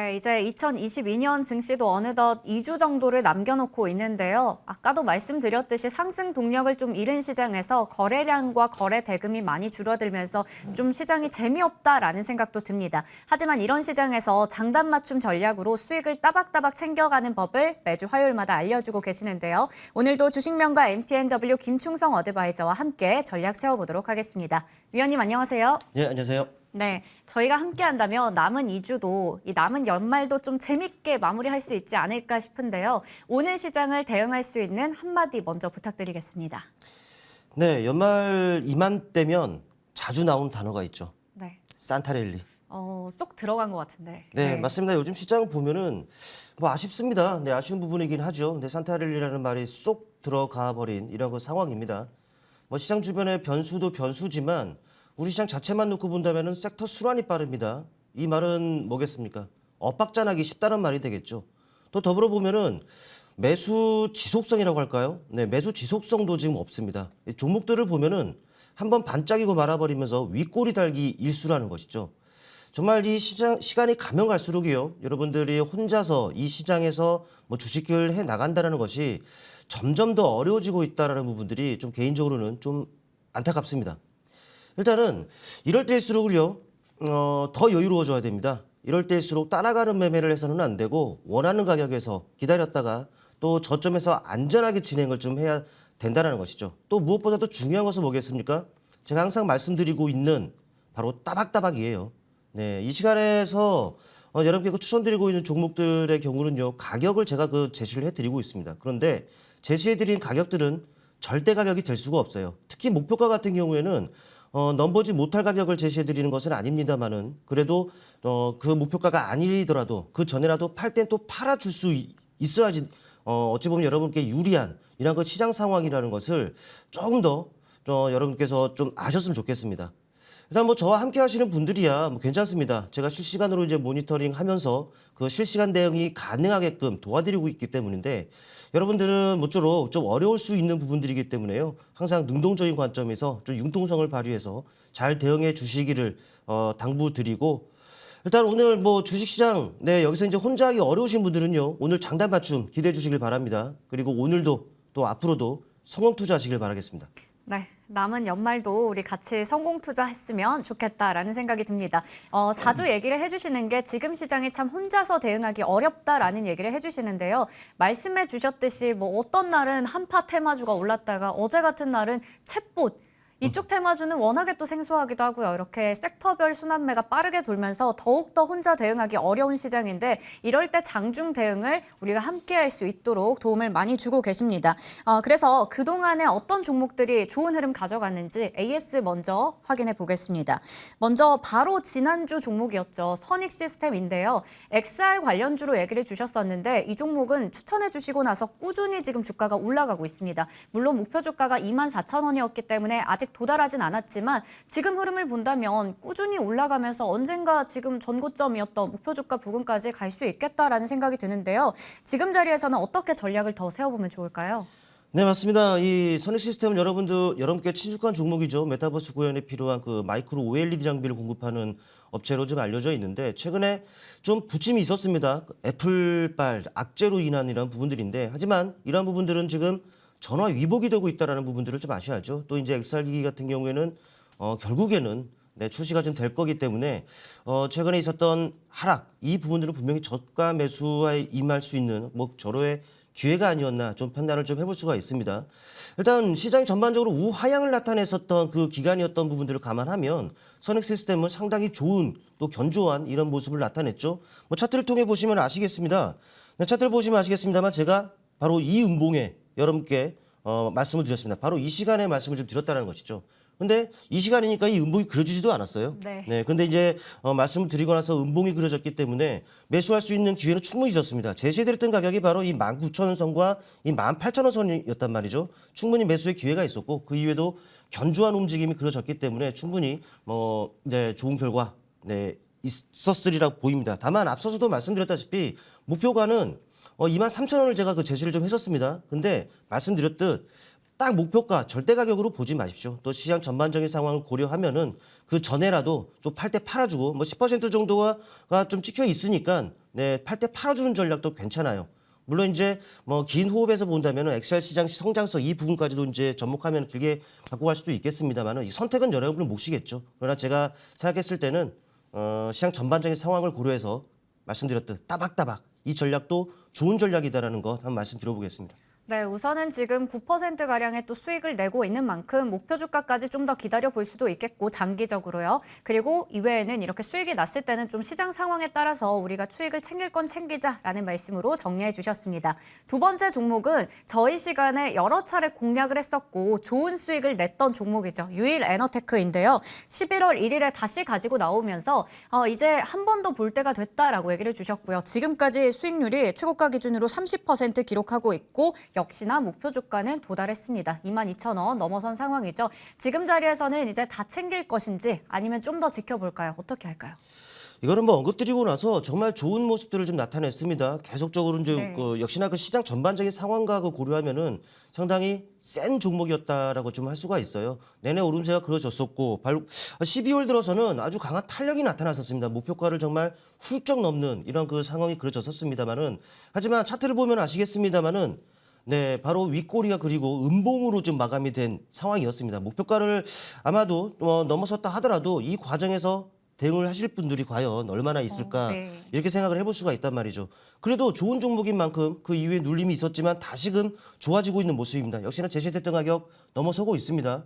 네, 이제 2022년 증시도 어느덧 2주 정도를 남겨놓고 있는데요. 아까도 말씀드렸듯이 상승 동력을 좀 잃은 시장에서 거래량과 거래 대금이 많이 줄어들면서 좀 시장이 재미없다라는 생각도 듭니다. 하지만 이런 시장에서 장단 맞춤 전략으로 수익을 따박따박 챙겨가는 법을 매주 화요일마다 알려주고 계시는데요. 오늘도 주식명가 MTNW 김충성 어드바이저와 함께 전략 세워보도록 하겠습니다. 위원님 안녕하세요. 네, 안녕하세요. 네, 저희가 함께 한다면 남은 2주도 이 남은 연말도 좀 재밌게 마무리할 수 있지 않을까 싶은데요. 오늘 시장을 대응할 수 있는 한마디 먼저 부탁드리겠습니다. 네, 연말 이맘때면 자주 나오는 단어가 있죠. 네, 산타랠리. 쏙 들어간 것 같은데. 네, 맞습니다. 요즘 시장 보면은 뭐 아쉽습니다. 네, 아쉬운 부분이긴 하죠. 근데 산타랠리라는 말이 쏙 들어가 버린 이런 그 상황입니다. 뭐 시장 주변의 변수도 변수지만 우리 시장 자체만 놓고 본다면은 섹터 순환이 빠릅니다. 이 말은 뭐겠습니까? 엇박자나기 쉽다는 말이 되겠죠. 또 더불어 보면은 매수 지속성이라고 할까요? 네, 매수 지속성도 지금 없습니다. 이 종목들을 보면은 한번 반짝이고 말아버리면서 윗꼬리 달기 일수라는 것이죠. 정말 이 시간이 가면 갈수록이요. 여러분들이 혼자서 이 시장에서 뭐 주식을 해 나간다는 것이 점점 더 어려워지고 있다는 부분들이 좀 개인적으로는 좀 안타깝습니다. 일단은 이럴 때일수록을요, 더 여유로워져야 됩니다. 이럴 때일수록 따라가는 매매를 해서는 안 되고 원하는 가격에서 기다렸다가 또 저점에서 안전하게 진행을 좀 해야 된다는 것이죠. 또 무엇보다도 중요한 것은 뭐겠습니까? 제가 항상 말씀드리고 있는 바로 따박따박이에요. 네, 이 시간에서 여러분께 추천드리고 있는 종목들의 경우는요, 가격을 제가 제시를 해드리고 있습니다. 그런데 제시해드린 가격들은 절대 가격이 될 수가 없어요. 특히 목표가 같은 경우에는 넘보지 못할 가격을 제시해드리는 것은 아닙니다만은 그래도 그 목표가가 아니더라도 그 전에라도 팔 땐 또 팔아줄 수 있어야지 어찌 보면 여러분께 유리한 이런 그 시장 상황이라는 것을 조금 더 여러분께서 좀 아셨으면 좋겠습니다. 일단 뭐 저와 함께 하시는 분들이야 뭐 괜찮습니다. 제가 실시간으로 이제 모니터링 하면서 그 실시간 대응이 가능하게끔 도와드리고 있기 때문인데 여러분들은 모쪼록 좀 어려울 수 있는 부분들이기 때문에요. 항상 능동적인 관점에서 좀 융통성을 발휘해서 잘 대응해 주시기를 당부드리고 일단 오늘 뭐 주식시장 네 여기서 이제 혼자 하기 어려우신 분들은요. 오늘 장단 맞춤 기대해 주시길 바랍니다. 그리고 오늘도 또 앞으로도 성공 투자하시길 바라겠습니다. 네, 남은 연말도 우리 같이 성공 투자했으면 좋겠다라는 생각이 듭니다. 자주 얘기를 해주시는 게 지금 시장이 참 혼자서 대응하기 어렵다라는 얘기를 해주시는데요. 말씀해 주셨듯이 뭐 어떤 날은 한파 테마주가 올랐다가 어제 같은 날은 챗봇 이쪽 테마주는 워낙에 또 생소하기도 하고요. 이렇게 섹터별 순환매가 빠르게 돌면서 더욱더 혼자 대응하기 어려운 시장인데 이럴 때 장중 대응을 우리가 함께 할 수 있도록 도움을 많이 주고 계십니다. 그래서 그동안에 어떤 종목들이 좋은 흐름 가져갔는지 AS 먼저 확인해 보겠습니다. 먼저 바로 지난주 종목이었죠. 선익시스템인데요. XR 관련주로 얘기를 주셨었는데 이 종목은 추천해 주시고 나서 꾸준히 지금 주가가 올라가고 있습니다. 물론 목표 주가가 24,000원이었기 때문에 아직 도달하진 않았지만 지금 흐름을 본다면 꾸준히 올라가면서 언젠가 지금 전고점이었던 목표 주가 부근까지 갈 수 있겠다라는 생각이 드는데요. 지금 자리에서는 어떻게 전략을 더 세워보면 좋을까요? 네, 맞습니다. 이 선익시스템은 여러분께 친숙한 종목이죠. 메타버스 구현에 필요한 그 마이크로 OLED 장비를 공급하는 업체로 좀 알려져 있는데 최근에 좀 부침이 있었습니다. 애플발 악재로 인한 이런 부분들인데 하지만 이러한 부분들은 지금 전화 위복이 되고 있다는 부분들을 좀 아셔야죠. 또 이제 XR 기기 같은 경우에는 결국에는 네, 출시가 좀 될 거기 때문에 최근에 있었던 하락 이 부분들은 분명히 저가 매수에 임할 수 있는 뭐 절호의 기회가 아니었나 좀 판단을 좀 해볼 수가 있습니다. 일단 시장이 전반적으로 우하향을 나타냈었던 그 기간이었던 부분들을 감안하면 선익시스템은 상당히 좋은 또 견조한 이런 모습을 나타냈죠. 뭐 차트를 통해 보시면 아시겠습니다. 네, 차트를 보시면 아시겠습니다만 제가 바로 이 음봉에 여러분께 말씀을 드렸습니다. 바로 이 시간에 말씀을 좀 드렸다는 것이죠. 근데 이 시간이니까 이 음봉이 그려지지도 않았어요. 네. 근데 이제 말씀을 드리고 나서 음봉이 그려졌기 때문에 매수할 수 있는 기회는 충분히 있었습니다. 제시해드렸던 가격이 바로 이 19,000원 선과 이 18,000원 선이었단 말이죠. 충분히 매수의 기회가 있었고 그 이후에도 견조한 움직임이 그려졌기 때문에 충분히 네, 좋은 결과 네, 있었으리라고 보입니다. 다만 앞서서도 말씀드렸다시피 목표가는 23,000원을 제가 제시를 좀 했었습니다. 근데 말씀드렸듯 딱 목표가 절대 가격으로 보지 마십시오. 또 시장 전반적인 상황을 고려하면은 그 전에라도 좀 팔 때 팔아주고 뭐 10% 정도가 좀 찍혀 있으니까 네, 팔 때 팔아주는 전략도 괜찮아요. 물론 이제 뭐 긴 호흡에서 본다면 XR 시장 성장성 이 부분까지도 이제 접목하면 길게 갖고 갈 수도 있겠습니다만은 이 선택은 여러분의 몫이겠죠. 그러나 제가 생각했을 때는 시장 전반적인 상황을 고려해서 말씀드렸듯 따박따박 이 전략도 좋은 전략이다라는 것 한번 말씀드려보겠습니다. 네, 우선은 지금 9%가량의 또 수익을 내고 있는 만큼 목표 주가까지 좀 더 기다려 볼 수도 있겠고 장기적으로요. 그리고 이외에는 이렇게 수익이 났을 때는 좀 시장 상황에 따라서 우리가 수익을 챙길 건 챙기자라는 말씀으로 정리해 주셨습니다. 두 번째 종목은 저희 시간에 여러 차례 공략을 했었고 좋은 수익을 냈던 종목이죠. 유일 에너테크인데요. 11월 1일에 다시 가지고 나오면서 이제 한 번 더 볼 때가 됐다라고 얘기를 주셨고요. 지금까지 수익률이 최고가 기준으로 30% 기록하고 있고 역시나 목표 주가는 도달했습니다. 22,000원 넘어선 상황이죠. 지금 자리에서는 이제 다 챙길 것인지 아니면 좀 더 지켜볼까요? 어떻게 할까요? 이거는 뭐 언급드리고 나서 정말 좋은 모습들을 좀 나타냈습니다. 계속적으로 이제 네. 역시나 그 시장 전반적인 상황과 그 고려하면은 상당히 센 종목이었다라고 좀 할 수가 있어요. 내내 오름세가 그려졌었고 12월 들어서는 아주 강한 탄력이 나타났었습니다. 목표가를 정말 훌쩍 넘는 이런 그 상황이 그려졌었습니다만은 하지만 차트를 보면 아시겠습니다만은 네, 바로 윗꼬리가 그리고 음봉으로 좀 마감이 된 상황이었습니다. 목표가를 아마도 넘어섰다 하더라도 이 과정에서 대응을 하실 분들이 과연 얼마나 있을까 네. 이렇게 생각을 해볼 수가 있단 말이죠. 그래도 좋은 종목인 만큼 그 이후에 눌림이 있었지만 다시금 좋아지고 있는 모습입니다. 역시나 제시됐던 가격 넘어서고 있습니다.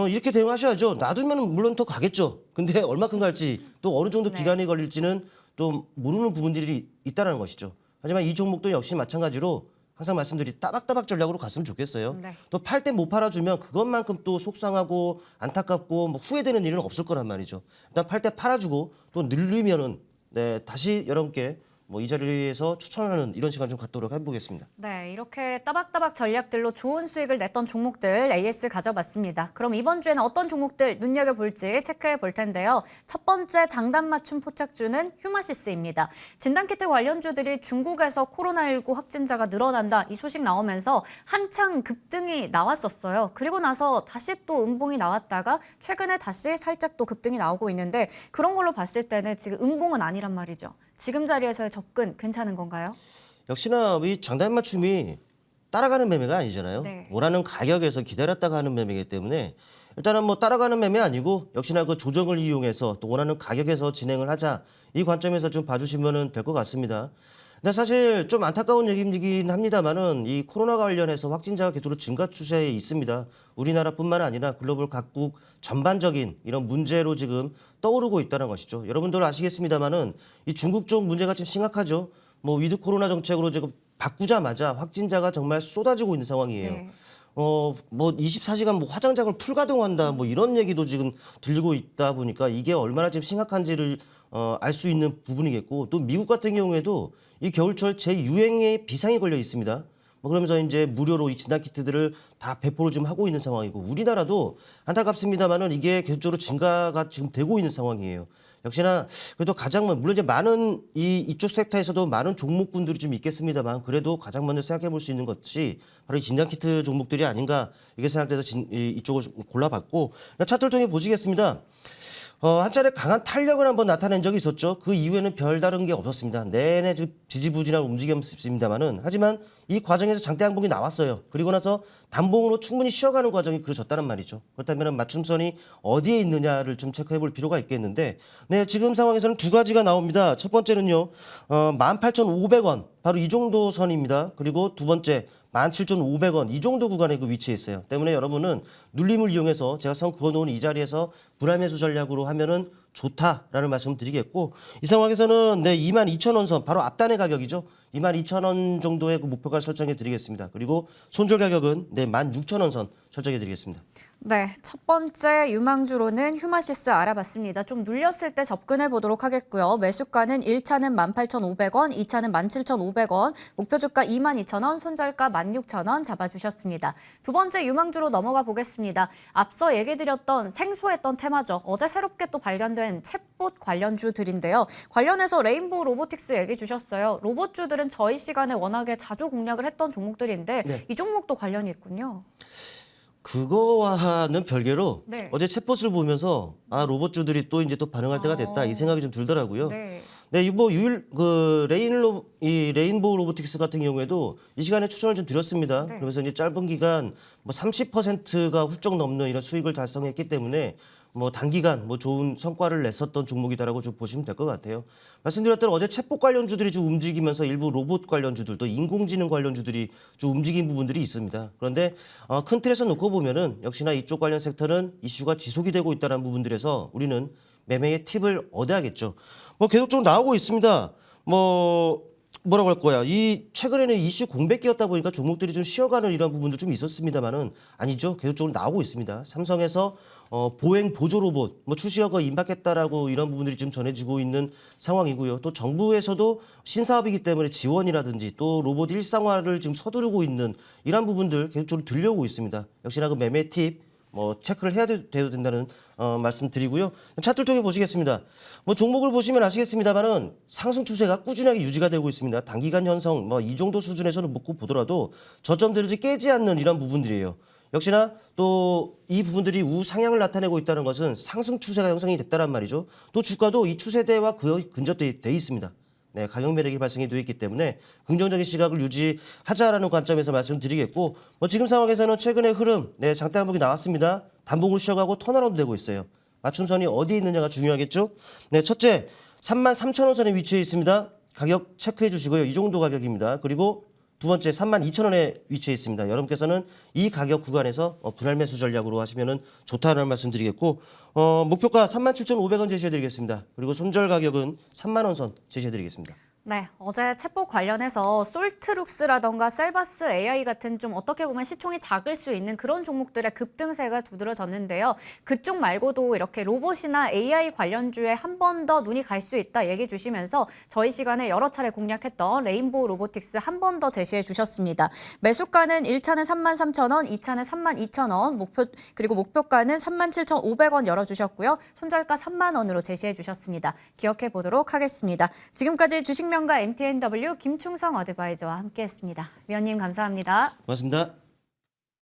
이렇게 대응하셔야죠. 놔두면 물론 더 가겠죠. 근데 얼마큼 갈지 또 어느 정도 기간이 걸릴지는 또 모르는 부분들이 있다는 것이죠. 하지만 이 종목도 역시 마찬가지로 항상 말씀드린 따박따박 전략으로 갔으면 좋겠어요. 네. 또 팔 때 못 팔아주면 그것만큼 또 속상하고 안타깝고 뭐 후회되는 일은 없을 거란 말이죠. 일단 팔 때 팔아주고 또 늘리면은 네, 다시 여러분께 뭐 이 자리에서 추천하는 이런 시간 좀 갖도록 해보겠습니다. 네, 이렇게 따박따박 전략들로 좋은 수익을 냈던 종목들 AS 가져봤습니다. 그럼 이번 주에는 어떤 종목들 눈여겨볼지 체크해 볼 텐데요. 첫 번째 장단 맞춤 포착주는 휴마시스입니다. 진단키트 관련주들이 중국에서 코로나19 확진자가 늘어난다 이 소식 나오면서 한창 급등이 나왔었어요. 그리고 나서 다시 또 음봉이 나왔다가 최근에 다시 살짝 또 급등이 나오고 있는데 그런 걸로 봤을 때는 지금 음봉은 아니란 말이죠. 지금 자리에서의 접근 괜찮은 건가요? 역시나 이 장단 맞춤이 따라가는 매매가 아니잖아요. 네. 원하는 가격에서 기다렸다가 하는 매매이기 때문에 일단은 뭐 따라가는 매매 아니고 역시나 그 조정을 이용해서 또 원하는 가격에서 진행을 하자 이 관점에서 좀 봐주시면 될 것 같습니다. 근데 사실 좀 안타까운 얘기이긴 합니다만은 이 코로나 관련해서 확진자가 계속으로 증가 추세에 있습니다. 우리나라뿐만 아니라 글로벌 각국 전반적인 이런 문제로 지금 떠오르고 있다는 것이죠. 여러분들 아시겠습니다만은 이 중국 쪽 문제가 지금 심각하죠. 뭐 위드 코로나 정책으로 지금 바꾸자마자 확진자가 정말 쏟아지고 있는 상황이에요. 네. 뭐 24시간 뭐 화장장을 풀가동한다 뭐 이런 얘기도 지금 들리고 있다 보니까 이게 얼마나 지금 심각한지를 알 수 있는 부분이겠고 또 미국 같은 경우에도 이 겨울철 재유행에 비상이 걸려 있습니다. 뭐 그러면서 이제 무료로 이 진단키트들을 다 배포를 좀 하고 있는 상황이고 우리나라도 안타깝습니다만은 이게 계속적으로 증가가 지금 되고 있는 상황이에요. 역시나 그래도 가장 물론 이제 많은 이쪽 섹터에서도 많은 종목군들이 좀 있겠습니다만 그래도 가장 먼저 생각해 볼 수 있는 것이 바로 이 진단키트 종목들이 아닌가 이게 생각돼서 이쪽을 좀 골라봤고 차트를 통해 보시겠습니다. 한 차례 강한 탄력을 한번 나타낸 적이 있었죠. 그 이후에는 별다른 게 없었습니다. 내내 지금 지지부진한 움직임입니다만은 하지만 이 과정에서 장대 항봉이 나왔어요. 그리고 나서 단봉으로 충분히 쉬어가는 과정이 그려졌다는 말이죠. 그렇다면 맞춤선이 어디에 있느냐를 좀 체크해 볼 필요가 있겠는데 네, 지금 상황에서는 두 가지가 나옵니다. 첫 번째는요. 18,500원 바로 이 정도 선입니다. 그리고 두 번째 17,500원 이 정도 구간에 그 위치해 있어요. 때문에 여러분은 눌림을 이용해서 제가 선 그어놓은 이 자리에서 불안매수 전략으로 하면은 좋다라는 말씀을 드리겠고 이 상황에서는 네 22,000원 선 바로 앞단의 가격이죠. 22,000원 정도의 그 목표가 설정해 드리겠습니다. 그리고 손절 가격은 네 16,000원 선 설정해 드리겠습니다. 네, 첫 번째 유망주로는 휴마시스 알아봤습니다. 좀 눌렸을 때 접근해 보도록 하겠고요. 매수가는 1차는 18,500원, 2차는 17,500원, 목표 주가 22,000원, 손절가 16,000원 잡아주셨습니다. 두 번째 유망주로 넘어가 보겠습니다. 앞서 얘기 드렸던 생소했던 테마죠. 어제 새롭게 또 발견된 챗봇 관련주들인데요. 관련해서 레인보우 로보틱스 얘기 주셨어요. 로봇주들은 저희 시간에 워낙에 자주 공략을 했던 종목들인데 네. 이 종목도 관련이 있군요. 그거와는 별개로 네. 어제 챗봇을 보면서 아 로봇주들이 또 이제 또 반응할 때가 됐다 이 생각이 좀 들더라고요. 네. 네, 이뭐 레인보우 로보틱스 같은 경우에도 이 시간에 추천을 좀 드렸습니다. 네. 그러면서 이제 짧은 기간 뭐 30%가 훌쩍 넘는 이런 수익을 달성했기 때문에 뭐 단기간 뭐 좋은 성과를 냈었던 종목이다라고 좀 보시면 될 것 같아요. 말씀드렸던 어제 챗봇 관련주들이 좀 움직이면서 일부 로봇 관련주들 또 인공지능 관련주들이 좀 움직인 부분들이 있습니다. 그런데 큰 틀에서 놓고 보면은 역시나 이쪽 관련 섹터는 이슈가 지속이 되고 있다는 부분들에서 우리는 매매의 팁을 얻어야겠죠. 뭐 계속적으로 나오고 있습니다. 뭐라고 할 거야. 이 최근에는 이슈 공백기였다 보니까 종목들이 좀 쉬어가는 이런 부분도 좀 있었습니다만은 아니죠. 계속적으로 나오고 있습니다. 삼성에서 보행 보조 로봇 출시허가 임박했다라고 이런 부분들이 좀 전해지고 있는 상황이고요. 또 정부에서도 신사업이기 때문에 지원이라든지 또 로봇 일상화를 지금 서두르고 있는 이런 부분들 계속적으로 들려오고 있습니다. 역시나 그 매매 팁 체크를 해야 돼도 된다는 말씀드리고요. 차트를 통해 보시겠습니다. 종목을 보시면 아시겠습니다만은 상승 추세가 꾸준하게 유지가 되고 있습니다. 단기간 현상 이 정도 수준에서는 못 보더라도 저점들을 깨지 않는 이런 부분들이에요. 역시나 또 이 부분들이 우상향을 나타내고 있다는 것은 상승 추세가 형성이 됐다는 말이죠. 또 주가도 이 추세대와 근접돼 있습니다. 네, 가격 매력이 발생이 되어 있기 때문에 긍정적인 시각을 유지하자라는 관점에서 말씀드리겠고 지금 상황에서는 최근의 흐름, 네, 장대 한복이 나왔습니다. 단봉을 쉬어가고 턴어라운드 되고 있어요. 맞춤선이 어디에 있느냐가 중요하겠죠. 네, 첫째 33,000원 선에 위치해 있습니다. 가격 체크해 주시고요. 이 정도 가격입니다. 그리고 두 번째 32,000원에 위치해 있습니다. 여러분께서는 이 가격 구간에서 분할 매수 전략으로 하시면 좋다는 말씀드리겠고 목표가 37,500원 제시해드리겠습니다. 그리고 손절 가격은 3만 원 선 제시해드리겠습니다. 네, 어제 챗봇 관련해서 솔트룩스라던가 셀바스 AI 같은 좀 어떻게 보면 시총이 작을 수 있는 그런 종목들의 급등세가 두드러졌는데요. 그쪽 말고도 이렇게 로봇이나 AI 관련주에 한 번 더 눈이 갈 수 있다 얘기해 주시면서 저희 시간에 여러 차례 공략했던 레인보우 로보틱스 한 번 더 제시해 주셨습니다. 매수가는 1차는 33,000원, 2차는 32,000원, 그리고 목표가는 37,500원 열어주셨고요. 손절가 3만 원으로 제시해 주셨습니다. 기억해 보도록 하겠습니다. 지금까지 주식명가 MTNW 김충성 어드바이저와 함께했습니다. 위원님 감사합니다. 고맙습니다.